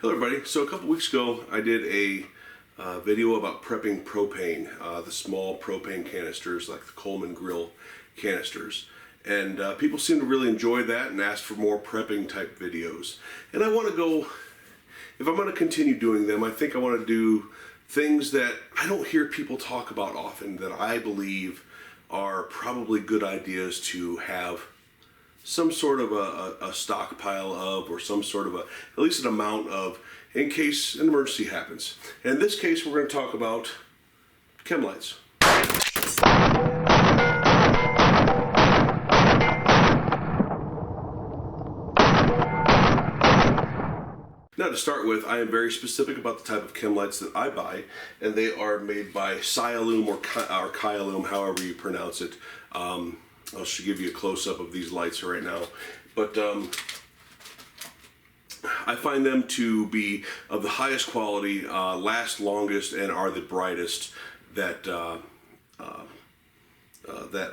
Hello everybody. So a couple weeks ago I did a video about prepping propane, the small propane canisters like the Coleman grill canisters. And people seem to really enjoy that and ask for more prepping type videos. And I want to go, if I'm going to continue doing them, I think I want to do things that I don't hear people talk about often that I believe are probably good ideas to have some sort of a stockpile of, or some sort of at least an amount of, in case an emergency happens. And in this case, we're going to talk about Chemlights. Now, to start with, I am very specific about the type of Chemlights that I buy, and they are made by Sialoom or Kyaloom, however you pronounce it. I'll should give you a close-up of these lights right now, but I find them to be of the highest quality, last longest, and are the brightest that that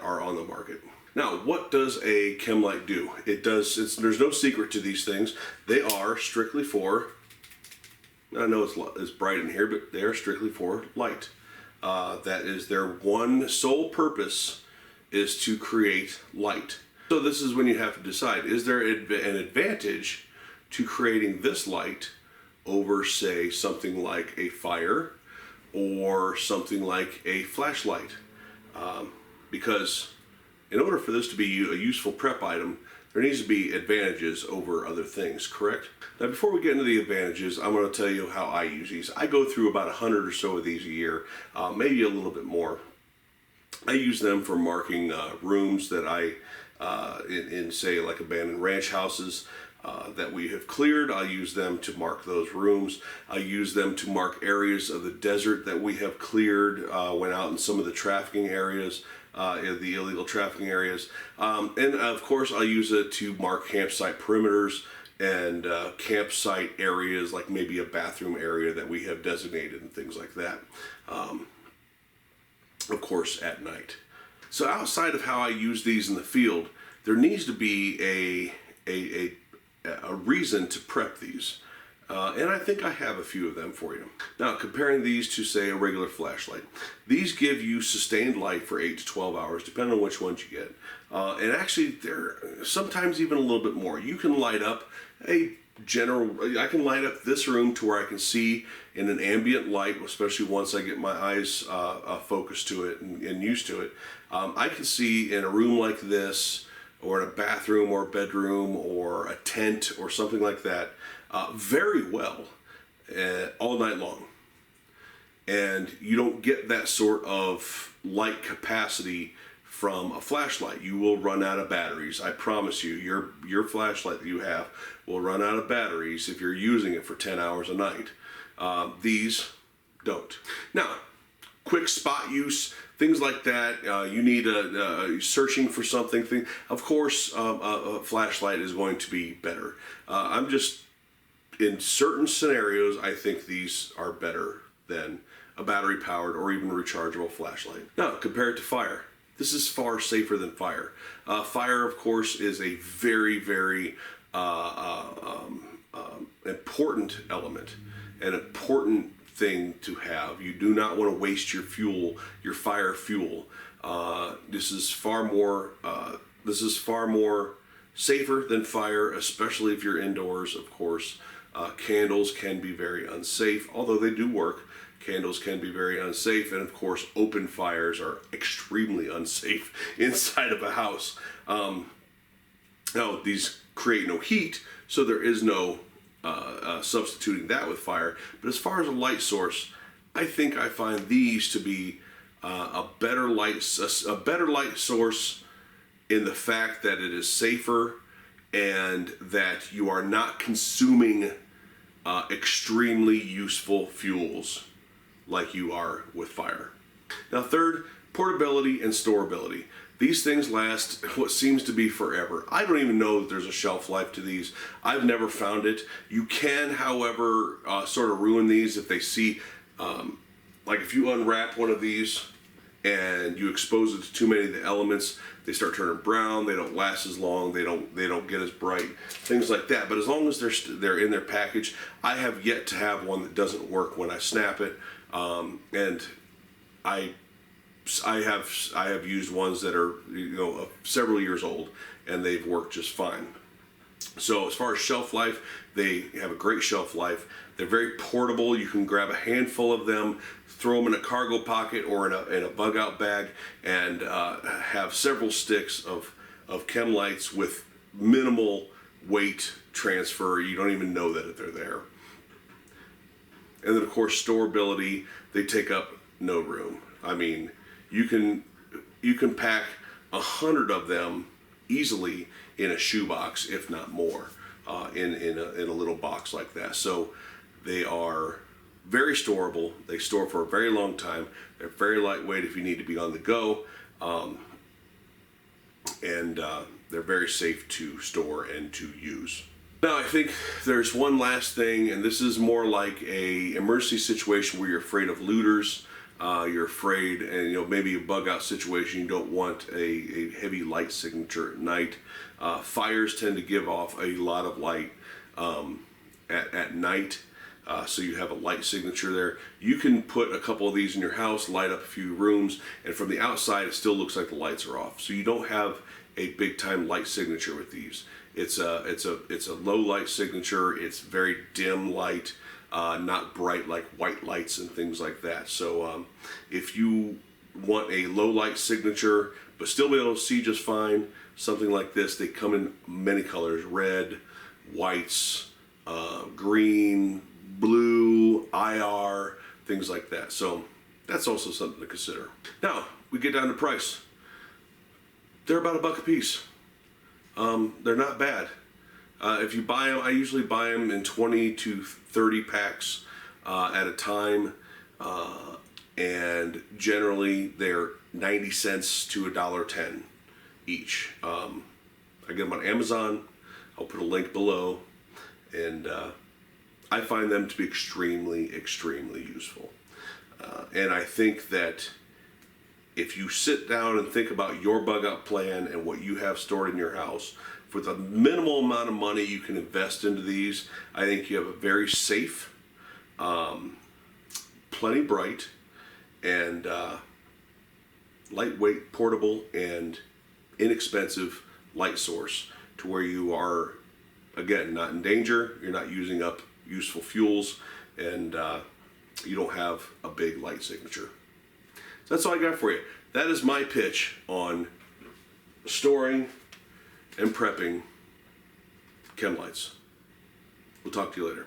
are on the market. Now, what does a Chemlight do? There's no secret to these things. They are strictly for, I know it's bright in here, but they are strictly for light. That is their one sole purpose, is to create light. So this is when you have to decide, is there an advantage to creating this light over, say, something like a fire or something like a flashlight? Because in order for this to be a useful prep item, there needs to be advantages over other things, correct? Now, before we get into the advantages, I'm going to tell you how I use these. I go through about 100 or so of these a year, maybe a little bit more. I use them for marking rooms that in say like abandoned ranch houses that we have cleared. I'll use them to mark those rooms. I use them to mark areas of the desert that we have cleared, went out in some of the trafficking areas, the illegal trafficking areas. And of course I'll use it to mark campsite perimeters and campsite areas, like maybe a bathroom area that we have designated and things like that. Of course, at night. So outside of how I use these in the field, there needs to be a reason to prep these. And I think I have a few of them for you. Now, comparing these to, say, a regular flashlight. These give you sustained light for 8 to 12 hours, depending on which ones you get. And actually, they're sometimes even a little bit more. You can light up I can light up this room to where I can see in an ambient light, especially once I get my eyes focused to it and used to it. I can see in a room like this, or in a bathroom or a bedroom or a tent or something like that, very well all night long. And you don't get that sort of light capacity from a flashlight. You will run out of batteries. I promise you, your flashlight that you have will run out of batteries if you're using it for 10 hours a night. These don't. Now, quick spot use, things like that. You need searching for something. Of course, a flashlight is going to be better. I'm just, in certain scenarios, I think these are better than a battery-powered or even rechargeable flashlight. Now, compared to fire, this is far safer than fire. Fire, of course, is a very, very important element, an important thing to have. You do not want to waste your fuel, your fire fuel. This is far more safer than fire, especially if you're indoors, of course. Candles can be very unsafe, although they do work. Candles can be very unsafe, and of course open fires are extremely unsafe inside of a house. Now, these create no heat, so there is no substituting that with fire. But as far as a light source, I find these to be a better light source in the fact that it is safer and that you are not consuming extremely useful fuels like you are with fire. Now, third, portability and storability. These things last what seems to be forever. I don't even know that there's a shelf life to these. I've never found it. You can, however, sort of ruin these if they see, like if you unwrap one of these and you expose it to too many of the elements, they start turning brown. They don't last as long. They don't get as bright. Things like that. But as long as they're in their package, I have yet to have one that doesn't work when I snap it. And I have used ones that are several years old, and they've worked just fine. So as far as shelf life, they have a great shelf life. They're very portable. You can grab a handful of them, throw them in a cargo pocket or in a bug out bag, and have several sticks of Chemlights with minimal weight transfer. You don't even know that they're there. And then of course storability, they take up no room. I mean, you can pack 100 of them easily in a shoebox, if not more, in a little box like that. So they are very storable. They store for a very long time. They're very lightweight if you need to be on the go, and they're very safe to store and to use. Now I think there's one last thing, and this is more like a emergency situation where you're afraid of looters. You're afraid, and maybe a bug out situation. You don't want a heavy light signature at night. Fires tend to give off a lot of light at night, so you have a light signature there. You can put a couple of these in your house, light up a few rooms, and from the outside it still looks like the lights are off. So you don't have a big time light signature with these. It's a low light signature. It's very dim light. Not bright like white lights and things like that. So if you want a low light signature but still be able to see just fine, something like this. They come in many colors: red, whites, green, blue, IR, things like that. So that's also something to consider. Now we get down to price. They're about $1 a piece. They're not bad. If you buy them, I usually buy them in 20 to 30 packs at a time, and generally they're 90 cents to $1.10 each. I get them on Amazon. I'll put a link below, and I find them to be extremely, extremely useful. And I think that if you sit down and think about your bug out plan and what you have stored in your house, for the minimal amount of money you can invest into these, I think you have a very safe, plenty bright, and lightweight, portable, and inexpensive light source to where you are, again, not in danger, you're not using up useful fuels, and you don't have a big light signature. So that's all I got for you. That is my pitch on storing and prepping Chemlights. We'll talk to you later.